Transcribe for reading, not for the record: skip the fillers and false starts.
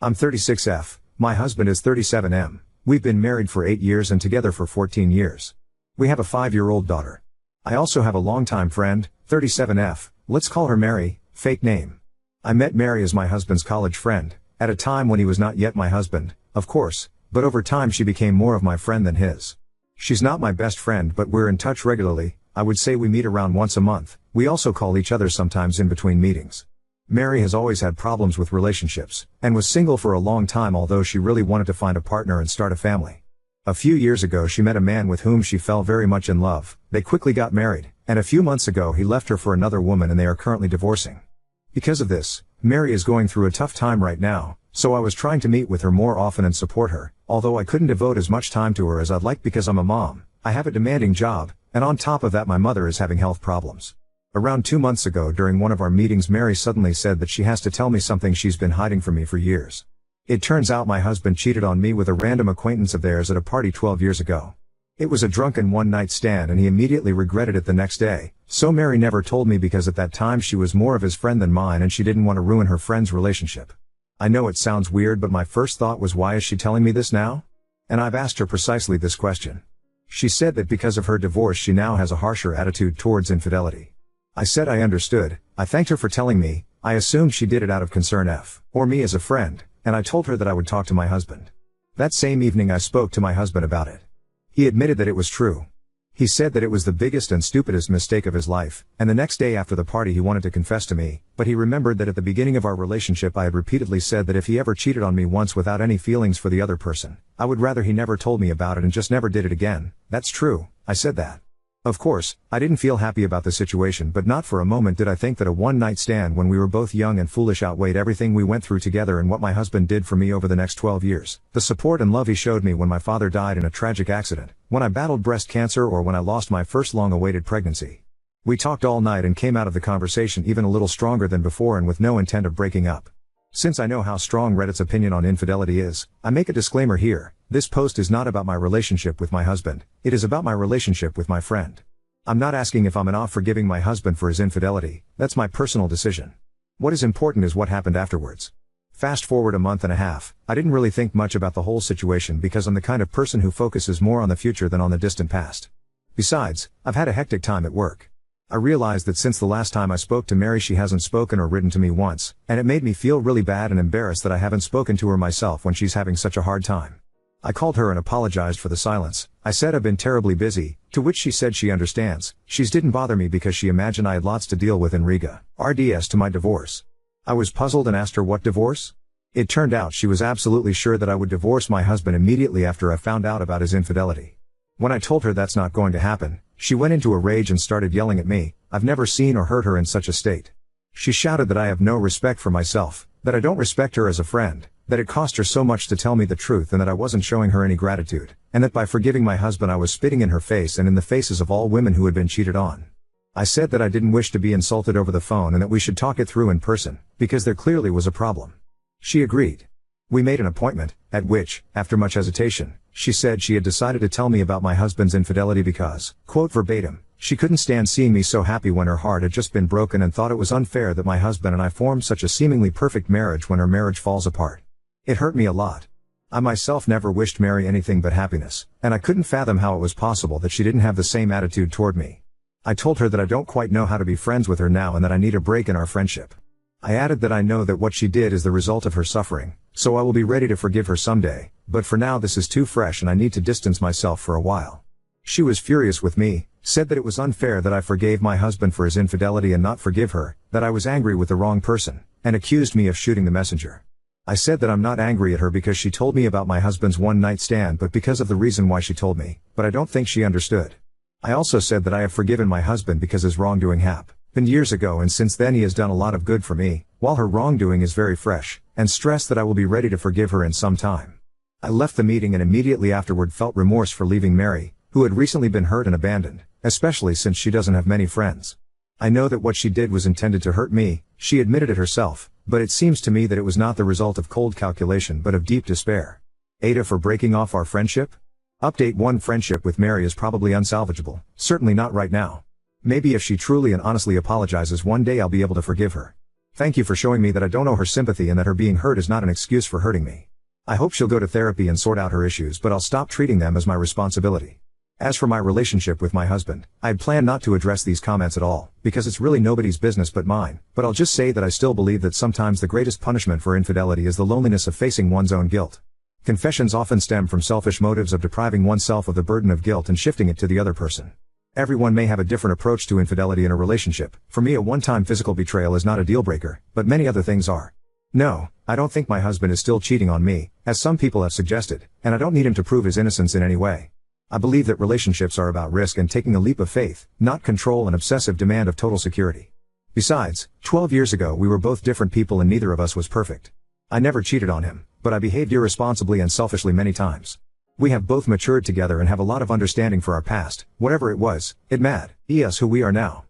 I'm 36F, my husband is 37M. We've been married for 8 years and together for 14 years. We have a 5-year-old daughter. I also have a longtime friend, 37F, let's call her Mary, fake name. I met Mary as my husband's college friend, at a time when he was not yet my husband, of course, but over time she became more of my friend than his. She's not my best friend, but we're in touch regularly. I would say we meet around once a month. We also call each other sometimes in between meetings. Mary has always had problems with relationships, and was single for a long time, although she really wanted to find a partner and start a family. A few years ago she met a man with whom she fell very much in love. They quickly got married, and a few months ago he left her for another woman and they are currently divorcing. Because of this, Mary is going through a tough time right now, so I was trying to meet with her more often and support her, although I couldn't devote as much time to her as I'd like because I'm a mom, I have a demanding job, and on top of that my mother is having health problems. Around 2 months ago during one of our meetings Mary suddenly said that she has to tell me something she's been hiding from me for years. It turns out my husband cheated on me with a random acquaintance of theirs at a party 12 years ago. It was a drunken one-night stand and he immediately regretted it the next day, so Mary never told me because at that time she was more of his friend than mine and she didn't want to ruin her friend's relationship. I know it sounds weird, but my first thought was, why is she telling me this now? And I've asked her precisely this question. She said that because of her divorce she now has a harsher attitude towards infidelity. I said I understood. I thanked her for telling me. I assumed she did it out of concern or me as a friend, and I told her that I would talk to my husband. That same evening I spoke to my husband about it. He admitted that it was true. He said that it was the biggest and stupidest mistake of his life, and the next day after the party he wanted to confess to me, but he remembered that at the beginning of our relationship I had repeatedly said that if he ever cheated on me once without any feelings for the other person, I would rather he never told me about it and just never did it again. That's true, I said that. Of course, I didn't feel happy about the situation, but not for a moment did I think that a one-night stand when we were both young and foolish outweighed everything we went through together and what my husband did for me over the next 12 years. The support and love he showed me when my father died in a tragic accident, when I battled breast cancer, or when I lost my first long-awaited pregnancy. We talked all night and came out of the conversation even a little stronger than before and with no intent of breaking up. Since I know how strong Reddit's opinion on infidelity is, I make a disclaimer here. This post is not about my relationship with my husband, it is about my relationship with my friend. I'm not asking if I'm off forgiving my husband for his infidelity, that's my personal decision. What is important is what happened afterwards. Fast forward a month and a half, I didn't really think much about the whole situation because I'm the kind of person who focuses more on the future than on the distant past. Besides, I've had a hectic time at work. I realized that since the last time I spoke to Mary she hasn't spoken or written to me once, and it made me feel really bad and embarrassed that I haven't spoken to her myself when she's having such a hard time. I called her and apologized for the silence. I said I've been terribly busy, to which she said she understands. She's didn't bother me because she imagined I had lots to deal with in Riga. RDS to my divorce. I was puzzled and asked her what divorce? It turned out she was absolutely sure that I would divorce my husband immediately after I found out about his infidelity. When I told her that's not going to happen, she went into a rage and started yelling at me. I've never seen or heard her in such a state. She shouted that I have no respect for myself, that I don't respect her as a friend, that it cost her so much to tell me the truth and that I wasn't showing her any gratitude, and that by forgiving my husband I was spitting in her face and in the faces of all women who had been cheated on. I said that I didn't wish to be insulted over the phone and that we should talk it through in person, because there clearly was a problem. She agreed. We made an appointment, at which, after much hesitation, she said she had decided to tell me about my husband's infidelity because, quote verbatim, she couldn't stand seeing me so happy when her heart had just been broken and thought it was unfair that my husband and I formed such a seemingly perfect marriage when her marriage falls apart. It hurt me a lot. I myself never wished Mary anything but happiness, and I couldn't fathom how it was possible that she didn't have the same attitude toward me. I told her that I don't quite know how to be friends with her now and that I need a break in our friendship. I added that I know that what she did is the result of her suffering, so I will be ready to forgive her someday, but for now this is too fresh and I need to distance myself for a while. She was furious with me, said that it was unfair that I forgave my husband for his infidelity and not forgive her, that I was angry with the wrong person, and accused me of shooting the messenger. I said that I'm not angry at her because she told me about my husband's one-night stand but because of the reason why she told me, but I don't think she understood. I also said that I have forgiven my husband because his wrongdoing happened years ago and since then he has done a lot of good for me, while her wrongdoing is very fresh, and stressed that I will be ready to forgive her in some time. I left the meeting and immediately afterward felt remorse for leaving Mary, who had recently been hurt and abandoned, especially since she doesn't have many friends. I know that what she did was intended to hurt me, she admitted it herself, but it seems to me that it was not the result of cold calculation but of deep despair. Ada for breaking off our friendship? Update 1: friendship with Mary is probably unsalvageable, certainly not right now. Maybe if she truly and honestly apologizes one day I'll be able to forgive her. Thank you for showing me that I don't owe her sympathy and that her being hurt is not an excuse for hurting me. I hope she'll go to therapy and sort out her issues, but I'll stop treating them as my responsibility. As for my relationship with my husband, I had planned not to address these comments at all, because it's really nobody's business but mine, but I'll just say that I still believe that sometimes the greatest punishment for infidelity is the loneliness of facing one's own guilt. Confessions often stem from selfish motives of depriving oneself of the burden of guilt and shifting it to the other person. Everyone may have a different approach to infidelity in a relationship. For me, a one-time physical betrayal is not a deal breaker, but many other things are. No, I don't think my husband is still cheating on me, as some people have suggested, and I don't need him to prove his innocence in any way. I believe that relationships are about risk and taking a leap of faith, not control and obsessive demand of total security. Besides, 12 years ago we were both different people and neither of us was perfect. I never cheated on him, but I behaved irresponsibly and selfishly many times. We have both matured together and have a lot of understanding for our past, whatever it was, it made us who we are now.